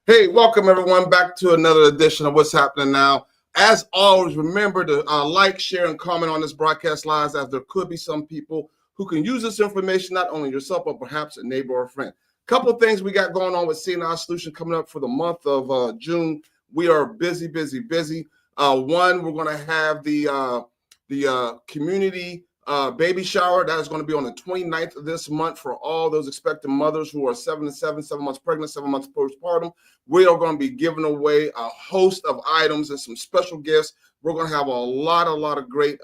Hey, welcome everyone back to another edition of What's Happening Now. As always, remember to like, share, and comment on this broadcast live, as there could be some people who can use this information, not only yourself, but perhaps a neighbor or a friend. Couple of things we got going on with CNI Solution coming up for the month of June. We are busy. One, we're going to have the community baby shower. That is going to be on the 29th of this month for all those expecting mothers who are 7 months pregnant, 7 months postpartum. We are going to be giving away a host of items and some special gifts. We're going to have a lot of great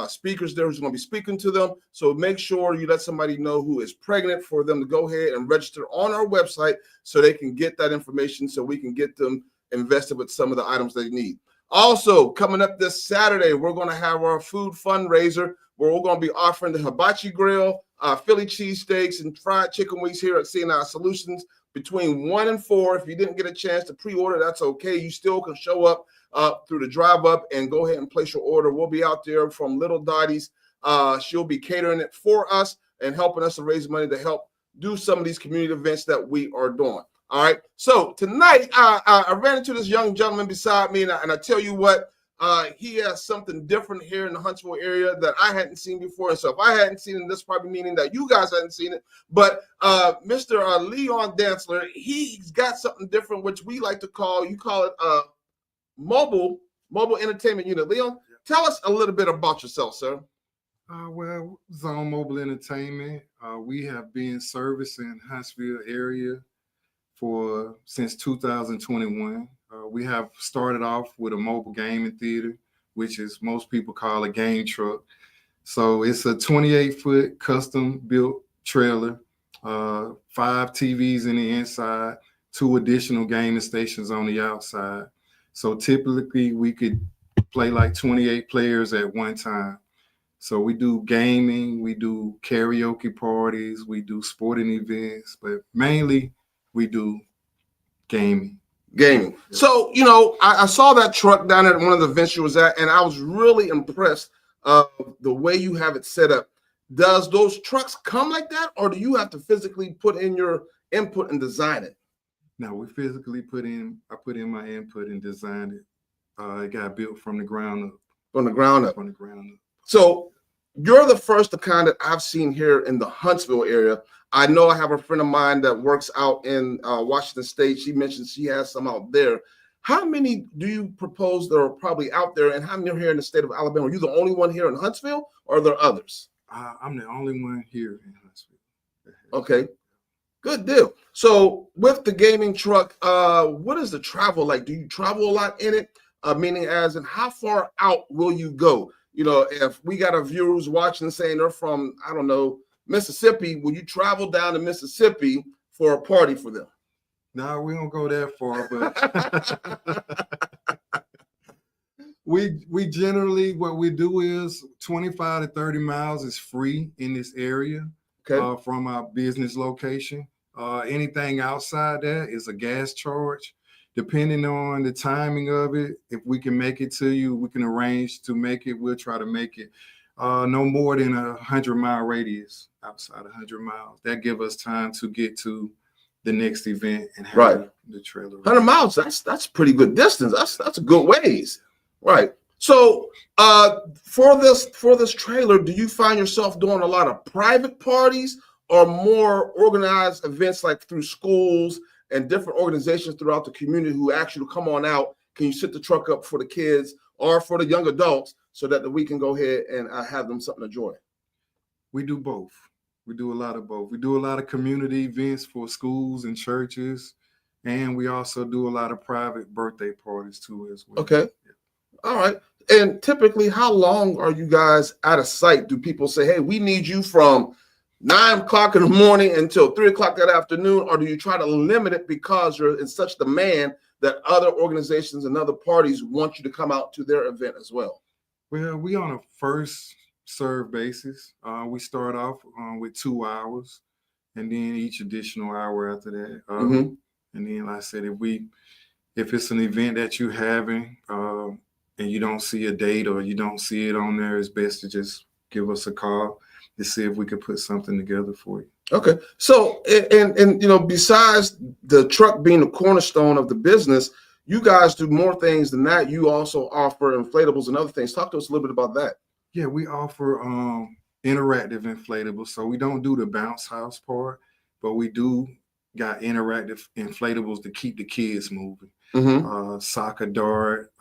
speakers there who's going to be speaking to them. So make sure you let somebody know who is pregnant for them to go ahead and register on our website so they can get that information so we can get them invested with some of the items they need. Also, coming up this Saturday, we're going to have our food fundraiser where we're going to be offering the hibachi grill, Philly cheesesteaks, and fried chicken wings here at CNI Solutions between 1 and 4. If you didn't get a chance to pre-order, that's okay. You still can show up through the drive-up and go ahead and place your order. We'll be out there from Little Dottie's. She'll be catering it for us and helping us to raise money to help do some of these community events that we are doing. All right. So tonight, I ran into this young gentleman beside me, and I tell you what, he has something different here in the Huntsville area that I hadn't seen before. And so if I hadn't seen it, this probably meaning that you guys hadn't seen it. But Mr. Leon Dantzler, he's got something different, which we like to call, you call it mobile entertainment unit. Leon, tell us a little bit about yourself, sir. Well, Zone Mobile Entertainment. We have been servicing Huntsville area since 2021. We have started off with a mobile gaming theater, which is most people call a game truck. So it's a 28-foot custom built trailer, 5 TVs in the inside, 2 additional gaming stations on the outside. So typically we could play like 28 players at one time. So we do gaming, we do karaoke parties, we do sporting events, but mainly we do gaming. So, I saw that truck down at one of the events you was at, and I was really impressed the way you have it set up. Does those trucks come like that, or do you have to physically put in your input and design it? No, we physically I put in my input and designed it. It got built from the ground up. From the ground up. So you're the first kind that I've seen here in the Huntsville area. I know I have a friend of mine that works out in Washington State. She mentioned she has some out there. How many do you propose that are probably out there, and how many are here in the state of Alabama? Are you the only one here in Huntsville, or are there others? I'm the only one here in Huntsville. Okay, good deal. So with the gaming truck, what is the travel like? Do you travel a lot in it? Meaning as in how far out will you go? If we got a viewers watching saying they're from, I don't know, Mississippi, will you travel down to Mississippi for a party for them? No, we don't go that far, but we generally, what we do is 25 to 30 miles is free in this area. Okay. From our business location. Anything outside that is a gas charge. Depending on the timing of it, if we can make it to you, we can arrange to make it. We'll try to make it no more than 100-mile radius outside 100 miles. That give us time to get to the next event and have the trailer. 100 miles, that's pretty good distance. That's a good ways. Right. So for this trailer, do you find yourself doing a lot of private parties or more organized events like through schools and different organizations throughout the community who actually come on out? Can you sit the truck up for the kids or for the young adults so that we can go ahead and have them something to enjoy? We do both. We do a lot of both. We do a lot of community events for schools and churches, and we also do a lot of private birthday parties too as well. Okay. Yeah. All right. And typically, how long are you guys out of sight? Do people say, hey, we need you from 9 o'clock in the morning until 3 o'clock that afternoon, or do you try to limit it because you're in such demand that other organizations and other parties want you to come out to their event as well? Well, we on a first serve basis. We start off with 2 hours, and then each additional hour after that. And then, like I said, if it's an event that you're having and you don't see a date or you don't see it on there, it's best to just give us a call to see if we could put something together for you. Okay. So, and besides the truck being the cornerstone of the business, you guys do more things than that. You also offer inflatables and other things. Talk to us a little bit about that. Yeah, we offer interactive inflatables. So we don't do the bounce house part, but we do got interactive inflatables to keep the kids moving. Soccer dart,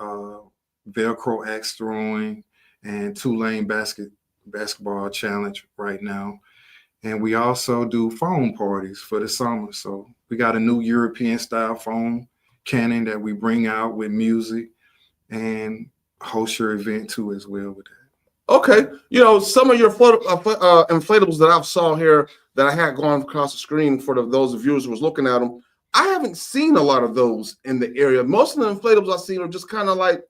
Velcro axe throwing, and two-lane basketball challenge right now. And we also do foam parties for the summer. So we got a new European style foam cannon that we bring out with music and host your event too as well with that. Okay, some of your inflatables that I've saw here that I had gone across the screen for those viewers who was looking at them. I haven't seen a lot of those in the area. Most of the inflatables I've seen are just kind of like,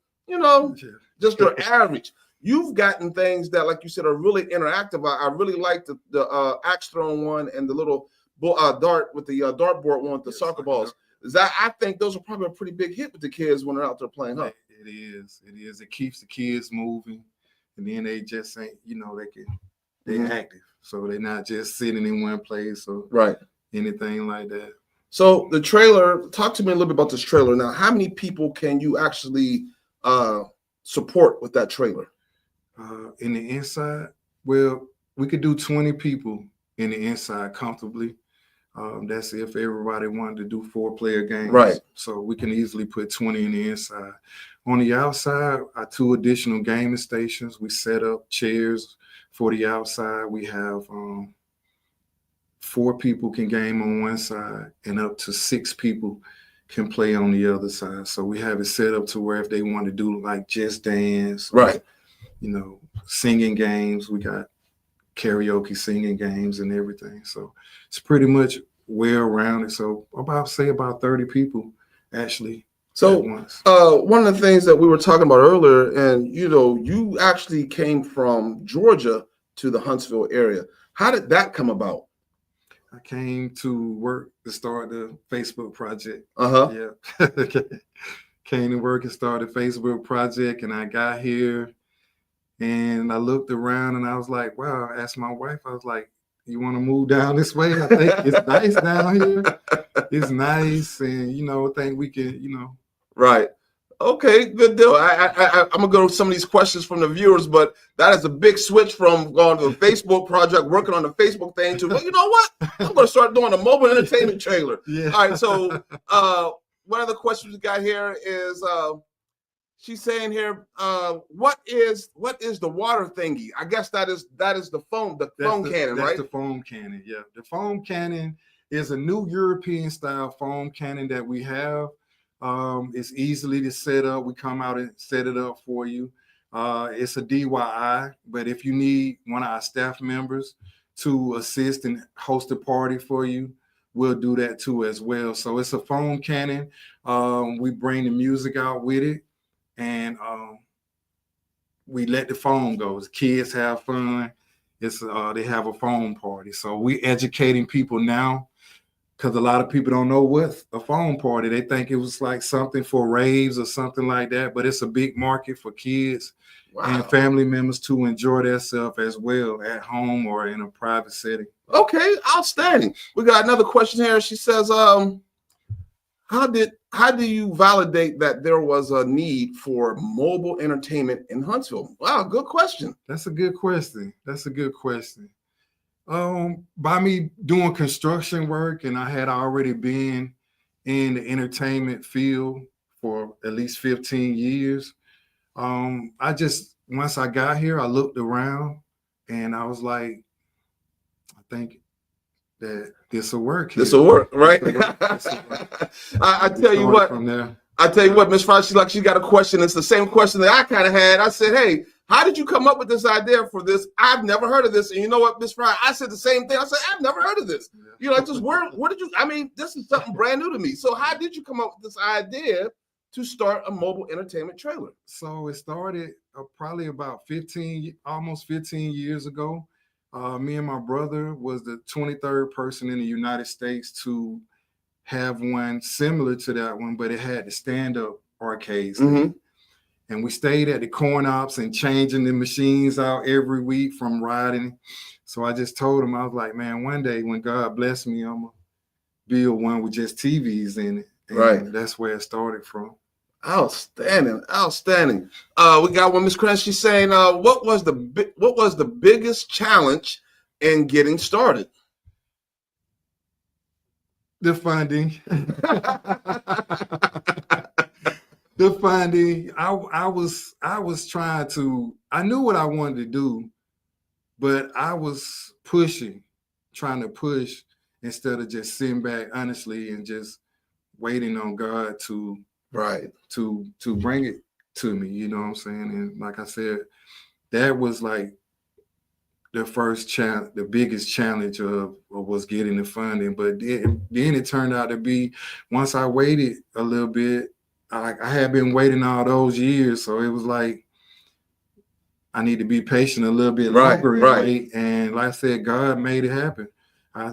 just your average. You've gotten things that, like you said, are really interactive. I really like the axe throwing one and the little dart with the dartboard one with the soccer balls. I think those are probably a pretty big hit with the kids when they're out there playing. Huh? It is. It keeps the kids moving, and then they just ain't, they're active, so they're not just sitting in one place or anything like that. So the trailer, talk to me a little bit about this trailer. Now, how many people can you actually support with that trailer? In the inside, well, we could do 20 people in the inside comfortably. That's if everybody wanted to do 4-player games. Right. So we can easily put 20 in the inside. On the outside, our 2 additional gaming stations. We set up chairs for the outside. We have 4 people can game on one side and up to 6 people can play on the other side. So we have it set up to where if they want to do like Just Dance, right, singing games, we got karaoke singing games and everything. So it's pretty much well-rounded. So about 30 people actually. So one of the things that we were talking about earlier, and you actually came from Georgia to the Huntsville area. How did that come about? I came to work to start the Facebook project. Yeah. Came to work and started the Facebook project, and I got here and I looked around and I was like, wow, I asked my wife, I was like, you want to move down this way? I think it's nice down here. It's nice, and I think we can, Right. Okay, good deal. I'm gonna go to some of these questions from the viewers, but that is a big switch from going to the Facebook project, working on the Facebook thing to, well, you know what? I'm gonna start doing a mobile entertainment trailer. Yeah. All right. So one of the questions we got here is she's saying here, what is the water thingy? I guess that is the foam cannon, right? That's the foam cannon. Yeah. The foam cannon is a new European style foam cannon that we have. It's easily to set up. We come out and set it up for you. It's a DIY, but if you need one of our staff members to assist and host a party for you, we'll do that too as well. So it's a foam cannon. We bring the music out with it, and we let the foam go. The kids have fun. They have a foam party. So we're educating people now, because a lot of people don't know what's a foam party. They think it was like something for raves or something like that, but it's a big market for kids and family members to enjoy themselves as well at home or in a private setting. Okay, outstanding. We got another question here. She says, how do you validate that there was a need for mobile entertainment in Huntsville? Wow, good question. That's a good question. By me doing construction work, and I had already been in the entertainment field for at least 15 years. Once I got here, I looked around and I was like, I think that this will work. This will work, right? I tell you what, Ms. Fry, she got a question. It's the same question that I kind of had. I said, hey, how did you come up with this idea for this? I've never heard of this. And you know what, Ms. Fry, I said the same thing. I said, I've never heard of this. Where did you, this is something brand new to me. So how did you come up with this idea to start a mobile entertainment trailer? So it started probably about almost 15 years ago. Me and my brother was the 23rd person in the United States to have one similar to that one, but it had the stand-up arcades. Mm-hmm. And we stayed at the corn ops and changing the machines out every week from riding. So I just told him, I was like, man, one day when God bless me, I'm gonna build one with just TVs in it. And Right. that's where it started from. Outstanding, outstanding. We got one, Miss Krantz. She's saying, what was the biggest challenge in getting started? The funding. The funding. I was trying to, I knew what I wanted to do, but I was trying to push instead of just sitting back honestly and just waiting on God to bring it to me, you know what I'm saying? And like I said, that was like the biggest challenge of was getting the funding. But then it turned out to be, once I waited a little bit, I had been waiting all those years, so it was like I need to be patient a little bit longer and wait. And like I said, God made it happen. I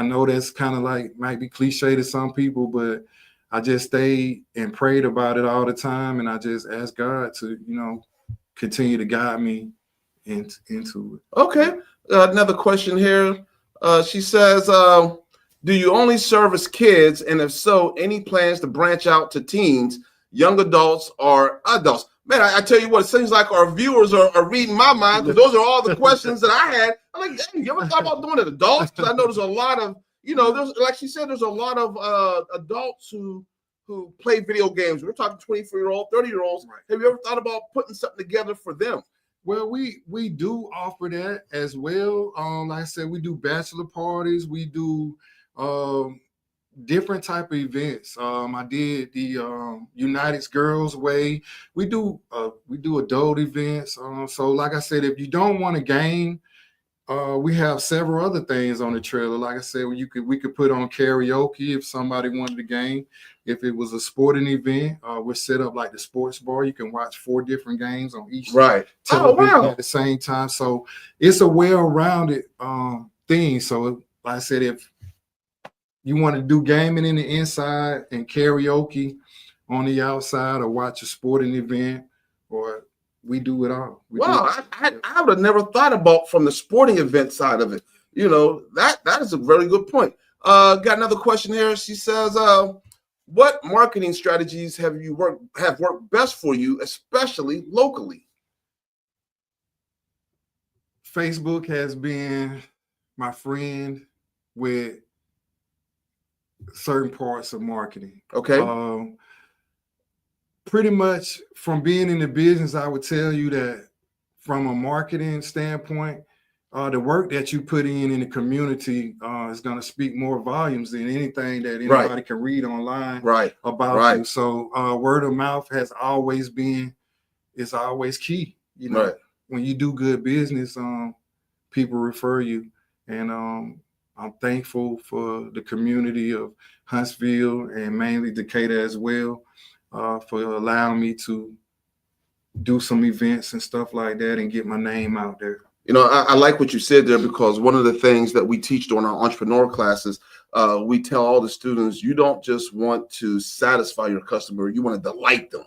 know that's kind of like might be cliche to some people, but I just stayed and prayed about it all the time, and I just asked God to, continue to guide me into it. Okay. Another question here. She says, do you only service kids? And if so, any plans to branch out to teens, young adults, or adults? Man, I tell you what, it seems like our viewers are reading my mind, because those are all the questions that I had. I'm like, dang, you ever thought about doing it adults? Because I know there's a lot of, there's, like she said, there's a lot of adults who play video games. We're talking 24-year-old, 30-year-olds. Right. Have you ever thought about putting something together for them? Well, we do offer that as well. Like I said, we do bachelor parties. We do different type of events. I did the United Girls Way. We do adult events. So like I said, if you don't want a game, we have several other things on the trailer. Like I said, we could put on karaoke if somebody wanted a game. If it was a sporting event, we're set up like the sports bar. You can watch 4 different games on each television at the same time. So it's a well-rounded thing. So like I said, if you want to do gaming in the inside and karaoke on the outside, or watch a sporting event, or we do it all. I would have never thought about from the sporting event side of it. That is a very good point. Got another question here. She says, what marketing strategies have worked best for you, especially locally? Facebook has been my friend with certain parts of marketing. Okay. Pretty much from being in the business, I would tell you that from a marketing standpoint, the work that you put in the community is going to speak more volumes than anything that anybody can read online about you. So word of mouth is always key. When you do good business, people refer you. And I'm thankful for the community of Huntsville and mainly Decatur as well, for allowing me to do some events and stuff like that and get my name out there. I like what you said there, because one of the things that we teach during our entrepreneur classes, we tell all the students, you don't just want to satisfy your customer, you want to delight them.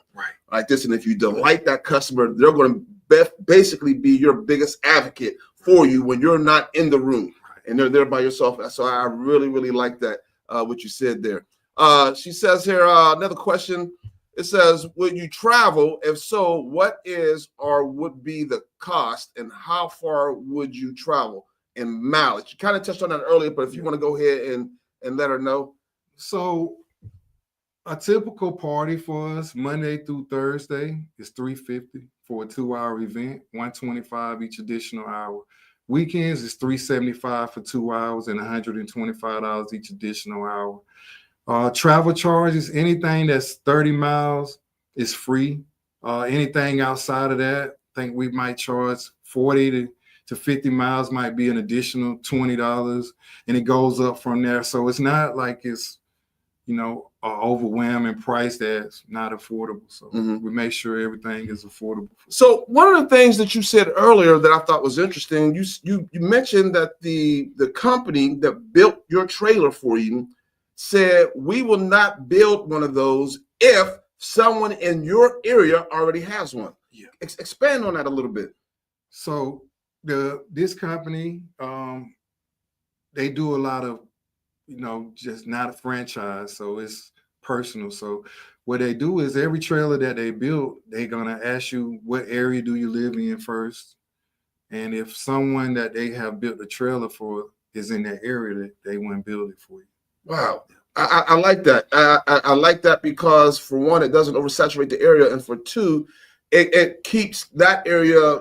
Like this. And if you delight that customer, they're going to basically be your biggest advocate for you when you're not in the room and they're there by yourself. So I really, really like that, what you said there. She says here, another question. It says, will you travel? If so, what is or would be the cost, and how far would you travel in mileage? You kind of touched on that earlier, but if you want to go ahead and let her know. So a typical party for us, Monday through Thursday, is $350 for a 2-hour event, $125 each additional hour. Weekends is $375 for 2 hours and $125 each additional hour. Travel charges, anything that's 30 miles is free. Anything outside of that, I think we might charge 40 to 50 miles might be an additional $20, and it goes up from there. So it's not like it's, an overwhelming price that's not affordable. So we make sure everything is affordable. So one of the things that you said earlier that I thought was interesting, you mentioned that the company that built your trailer for you said, we will not build one of those if someone in your area already has one. Yeah. Expand on that a little bit. So this company, they do a lot of, just not a franchise. So it's personal. So what they do is every trailer that they build, they're gonna ask you what area do you live in first. And if someone that they have built a trailer for is in that area, that they wouldn't build it for you. Wow. I like that. I like that because for one, it doesn't oversaturate the area. And for two, it keeps that area,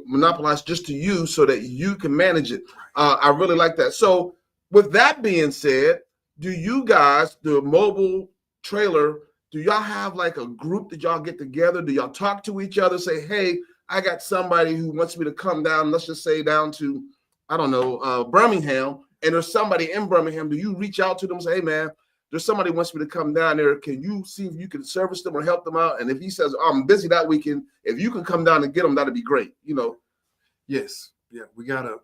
monopolized just to you so that you can manage it. I really like that. So with that being said, do you guys, the mobile trailer, do y'all have like a group that y'all get together? Do y'all talk to each other, say, hey, I got somebody who wants me to come down, let's just say down to, I don't know, Birmingham, and there's somebody in Birmingham. Do you reach out to them and say, hey, man, there's somebody who wants me to come down there. Can you see if you can service them or help them out? And if he says, oh, I'm busy that weekend, if you can come down and get them, that'd be great. Yes. Yeah. We got a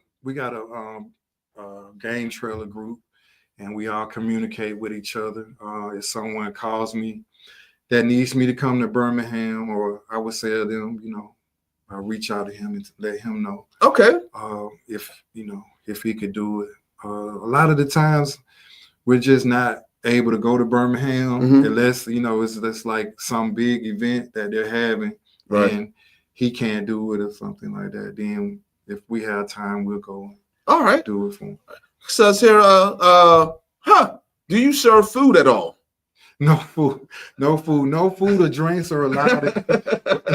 game trailer group, and we all communicate with each other. If someone calls me that needs me to come to Birmingham, or I would say to them, I'll reach out to him and let him know. Okay. If he could do it. A lot of the times we're just not able to go to Birmingham unless, it's just like some big event that they're having, right, and he can't do it or something like that. Then if we have time, we'll go. All right. Do it for him. Says here, do you serve food at all? No food or drinks are allowed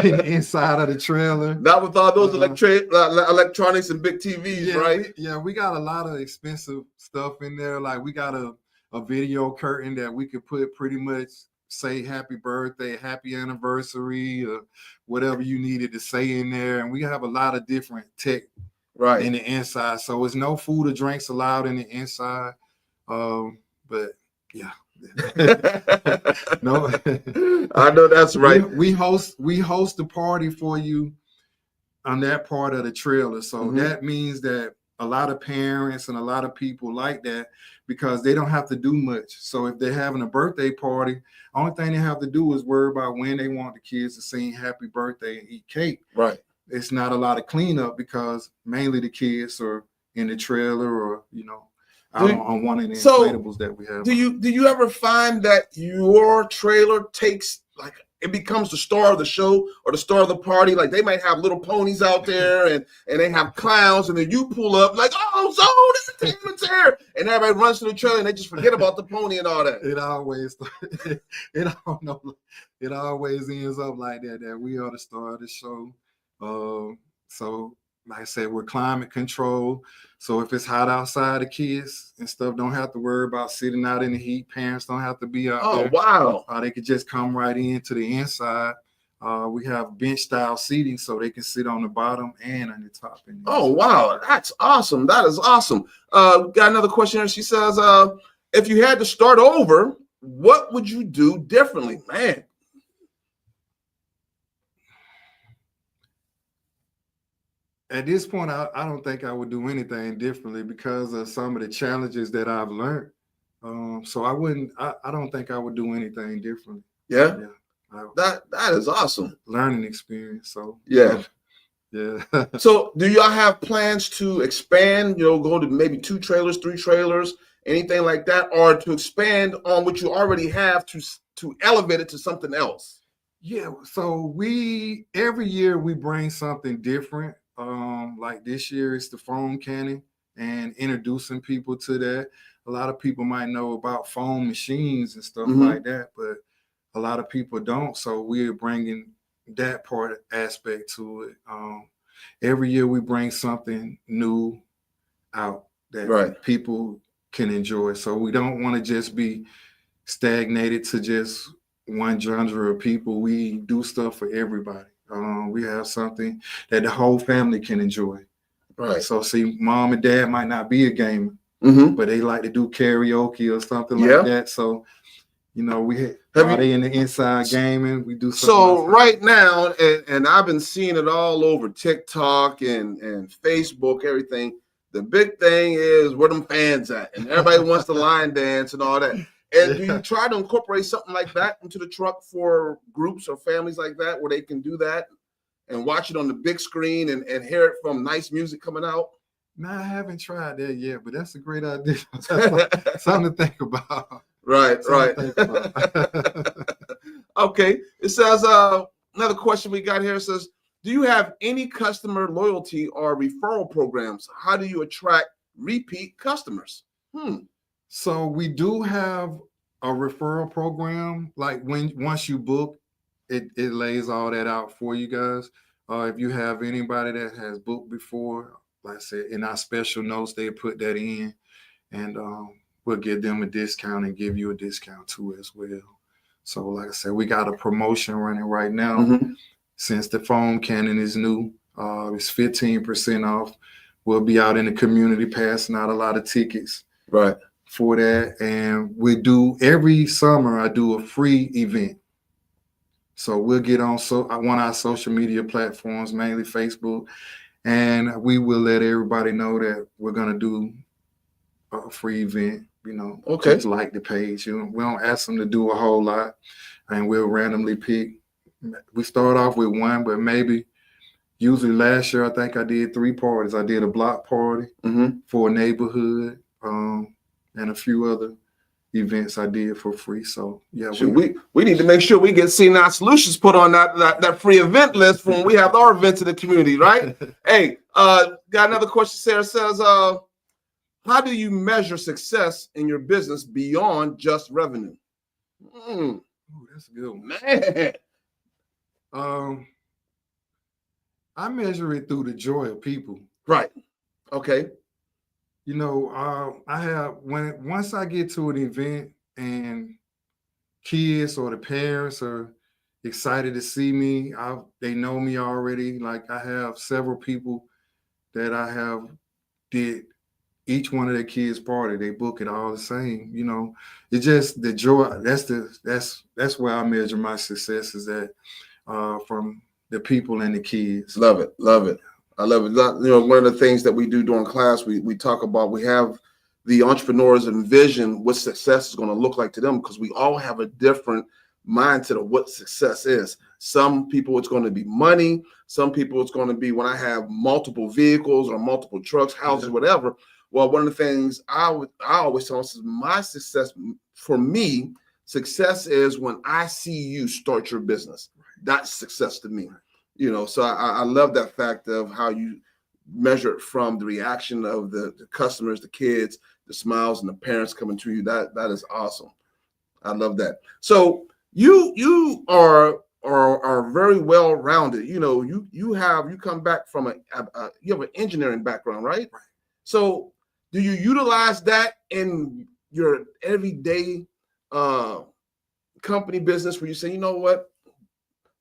inside of the trailer. Not with all those electronics and big TVs, right? We got a lot of expensive stuff in there. Like we got a video curtain that we could put pretty much say happy birthday, happy anniversary, or whatever you needed to say in there. And we have a lot of different tech in the inside. So it's no food or drinks allowed in the inside. But yeah. No, I know that's right. We host the party for you on that part of the trailer. So that means that a lot of parents and a lot of people like that because they don't have to do much. So if they're having a birthday party, only thing they have to do is worry about when they want the kids to sing happy birthday and eat cake. Right. It's not a lot of cleanup because mainly the kids are in the trailer or, on one of the inflatables that we have. Do you ever find that your trailer it becomes the star of the show or the star of the party? Like they might have little ponies out there and they have clowns, and then you pull up like, oh, Zone Entertainment's here, and everybody runs to the trailer and they just forget about the pony and all that. It always ends up like that we are the star of the show. So like I said, we're climate control. So if it's hot outside, the kids and stuff don't have to worry about sitting out in the heat. Parents don't have to be out there. Oh, wow. They could just come right into the inside. We have bench style seating so they can sit on the bottom and on the top. Oh, wow. That's awesome. That is awesome. Got another question here. She says, if you had to start over, what would you do differently? Man. At this point, I don't think I would do anything differently because of some of the challenges that I've learned. So I don't think I would do anything differently. Yeah. That is awesome. Learning experience. So yeah. So do y'all have plans to expand, go to maybe 2 trailers, 3 trailers, anything like that, or to expand on what you already have to elevate it to something else? Yeah. So every year we bring something different. Like this year it's the foam cannon and introducing people to that. A lot of people might know about foam machines and stuff like that, but a lot of people don't. So we're bringing that aspect to it. Every year we bring something new out that people can enjoy. So we don't want to just be stagnated to just one genre of people. We do stuff for everybody. We have something that the whole family can enjoy. Right. So see, mom and dad might not be a gamer, but they like to do karaoke or something like that. So, they in the inside gaming, we do something. So right now, and I've been seeing it all over TikTok and Facebook, everything. The big thing is where them fans at, and everybody wants to line dance and all that. And do you try to incorporate something like that into the truck for groups or families like that, where they can do that and watch it on the big screen and hear it from nice music coming out? No, I haven't tried that yet, but that's a great idea. Something to think about. Right, right. Something to think about. Okay. It says another question we got here says, do you have any customer loyalty or referral programs? How do you attract repeat customers? So we do have a referral program. Like once you book, it lays all that out for you guys. If you have anybody that has booked before, like I said, in our special notes, they put that in, and we'll give them a discount and give you a discount too as well. So like I said, we got a promotion running right now. Mm-hmm. Since the foam cannon is new, it's 15% off. We'll be out in the community passing out a lot of tickets. Right. For that. And we do every summer, I do a free event. So we'll get on one of our social media platforms, mainly Facebook, and we will let everybody know that we're gonna do a free event. Okay. Just like the page. We don't ask them to do a whole lot, and we'll randomly pick. We start off with one, but maybe usually last year I think I did 3 parties. I did a block party for a neighborhood, and a few other events I did for free. So yeah, we need to make sure we get C9 Solutions put on that free event list for when we have our events in the community, right? Hey, got another question. Sarah says, how do you measure success in your business beyond just revenue? Ooh, that's a good one. Man. I measure it through the joy of people. Right. Okay. I have once I get to an event and kids or the parents are excited to see me, they know me already. Like I have several people that I have did each one of their kids' party. They book it all the same. It's just the joy. That's where I measure my success, is that from the people and the kids. Love it. Love it. I love it. One of the things that we do during class, we talk about, we have the entrepreneurs envision what success is going to look like to them, because we all have a different mindset of what success is. Some people, it's going to be money. Some people, it's going to be when I have multiple vehicles or multiple trucks, houses, whatever. Well, one of the things I always tell them is my success, for me, success is when I see you start your business. That's success to me. So I love that fact of how you measure it from the reaction of the customers, the kids, the smiles, and the parents coming to you. That is awesome. I love that. So you are very well rounded. You come back from you have an engineering background, right? Right. So do you utilize that in your everyday company business, where you say, you know what?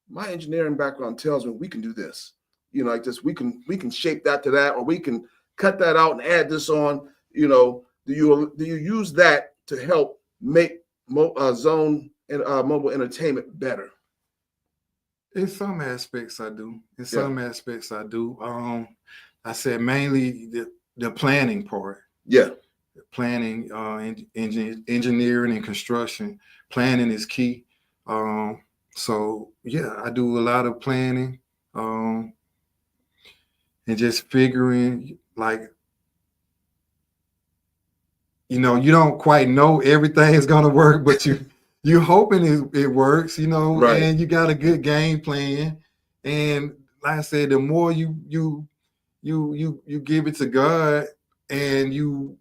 My engineering background tells me we can do this, like this, we can shape that to that, or we can cut that out and add this on. Do you use that to help make Zone and Mobile Entertainment better? In some aspects I do. I said mainly the planning part. Yeah. Planning, engineering and construction. Planning is key. So yeah, I do a lot of planning, and just figuring, like, you don't quite know everything is gonna work, but you're hoping it works, Right. And you got a good game plan. And like I said, the more you give it to God and you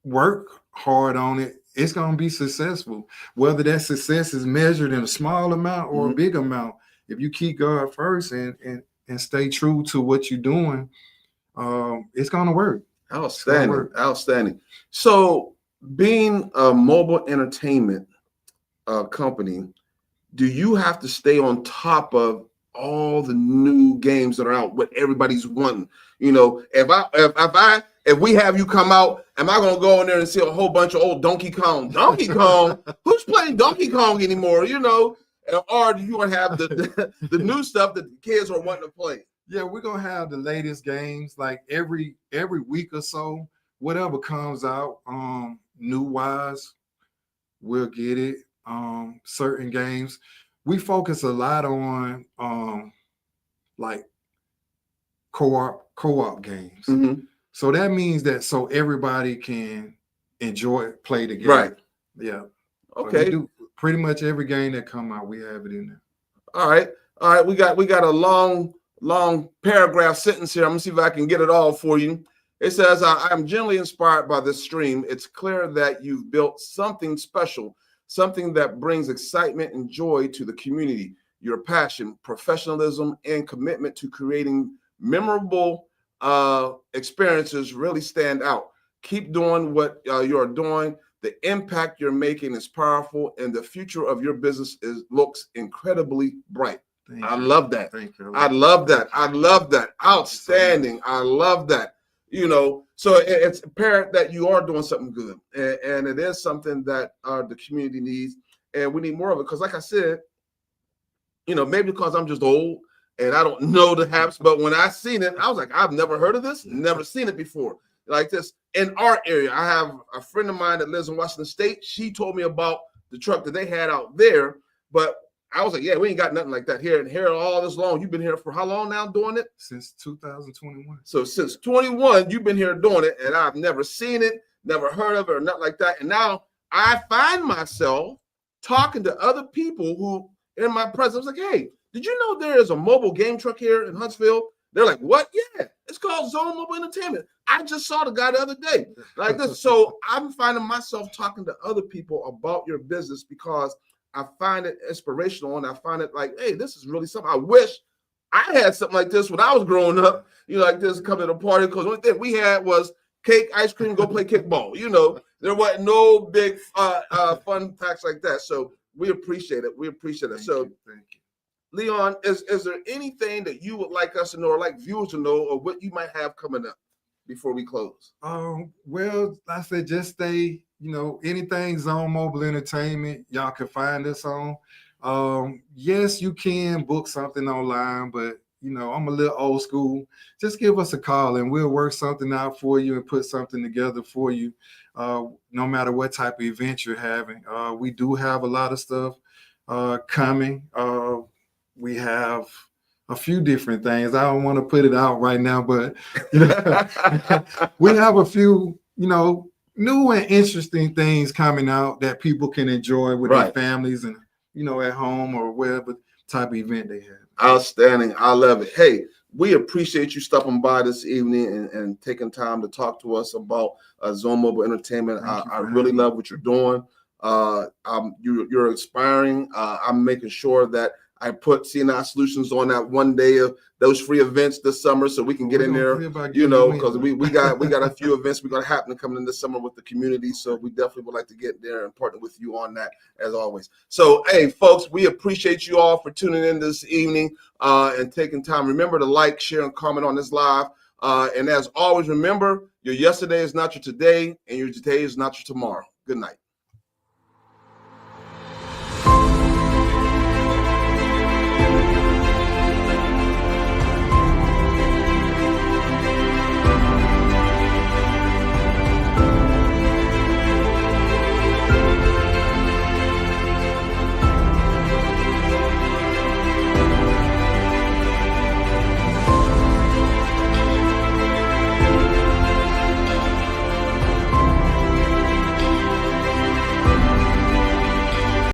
work hard on it, it's going to be successful. Whether that success is measured in a small amount or a big amount, if you keep God first and stay true to what you're doing, it's going to work. Outstanding. So being a mobile entertainment company, do you have to stay on top of all the new games that are out, what everybody's wanting? If we have you come out, am I going to go in there and see a whole bunch of old Donkey Kong? Who's playing Donkey Kong anymore? Or do you want to have the new stuff that the kids are wanting to play? Yeah, we're going to have the latest games, like every week or so, whatever comes out, new wise, we'll get it. Certain games, we focus a lot on like co-op games. Mhm. So that means that so everybody can enjoy play together. Right. Yeah. Okay. We do pretty much every game that come out, we have it in there. All right. All right. We got a long paragraph sentence here. I'm gonna see if I can get it all for you. It says, I am generally inspired by this stream. It's clear that you've built something special, something that brings excitement and joy to the community. Your passion, professionalism, and commitment to creating memorable experiences really stand out. Keep doing what you are doing. The impact you're making is powerful, and the future of your business looks incredibly bright. I love that. Thank you. I love that. I love that. Outstanding. I love that. You know, so it's apparent that you are doing something good, and it is something that the community needs, and we need more of it. Because, like I said, you know, maybe because I'm just old and I don't know the habits, but when I seen it, I was like, I've never heard of this, never seen it before like this in our area. I have a friend of mine that lives in Washington State. She told me about the truck that they had out there, but I was like, yeah, we ain't got nothing like that here. And here all this long, you've been here for how long now doing it? Since 2021. So since 21, you've been here doing it, and I've never seen it, never heard of it, or nothing like that. And now I find myself talking to other people who in my presence, like, hey, did you know there is a mobile game truck here in Huntsville? They're like, what? Yeah, it's called Zone Mobile Entertainment. I just saw the guy the other day like this. So I'm finding myself talking to other people about your business because I find it inspirational, and I find it like, hey, this is really something. I wish I had something like this when I was growing up, you know, like this, come to the party, because the only thing we had was cake, ice cream, go play kickball. You know, there wasn't no big fun packs like that. So we appreciate it. We appreciate it. Thank you. Leon, is there anything that you would like us to know, or like viewers to know, or what you might have coming up before we close? Well, I said just stay, you know, anything Zone Mobile Entertainment, y'all can find us on. Yes, you can book something online, but you know, I'm a little old school. Just give us a call and we'll work something out for you and put something together for you. No matter what type of event you're having. We do have a lot of stuff coming. We have a few different things. I don't want to put it out right now, but you know, we have a few, you know, new and interesting things coming out that people can enjoy with their families and, you know, at home or whatever type of event they have. Outstanding. I love it. Hey, we appreciate you stopping by this evening and taking time to talk to us about Zone Mobile Entertainment. I really love what you're doing. You're inspiring. I'm making sure that I put CNI Solutions on that one day of those free events this summer, so we can get in there, you know, because we got a few events we're going to happen coming in this summer with the community. So we definitely would like to get there and partner with you on that as always. So, hey, folks, we appreciate you all for tuning in this evening and taking time. Remember to like, share, and comment on this live. And as always, remember, your yesterday is not your today, and your today is not your tomorrow. Good night.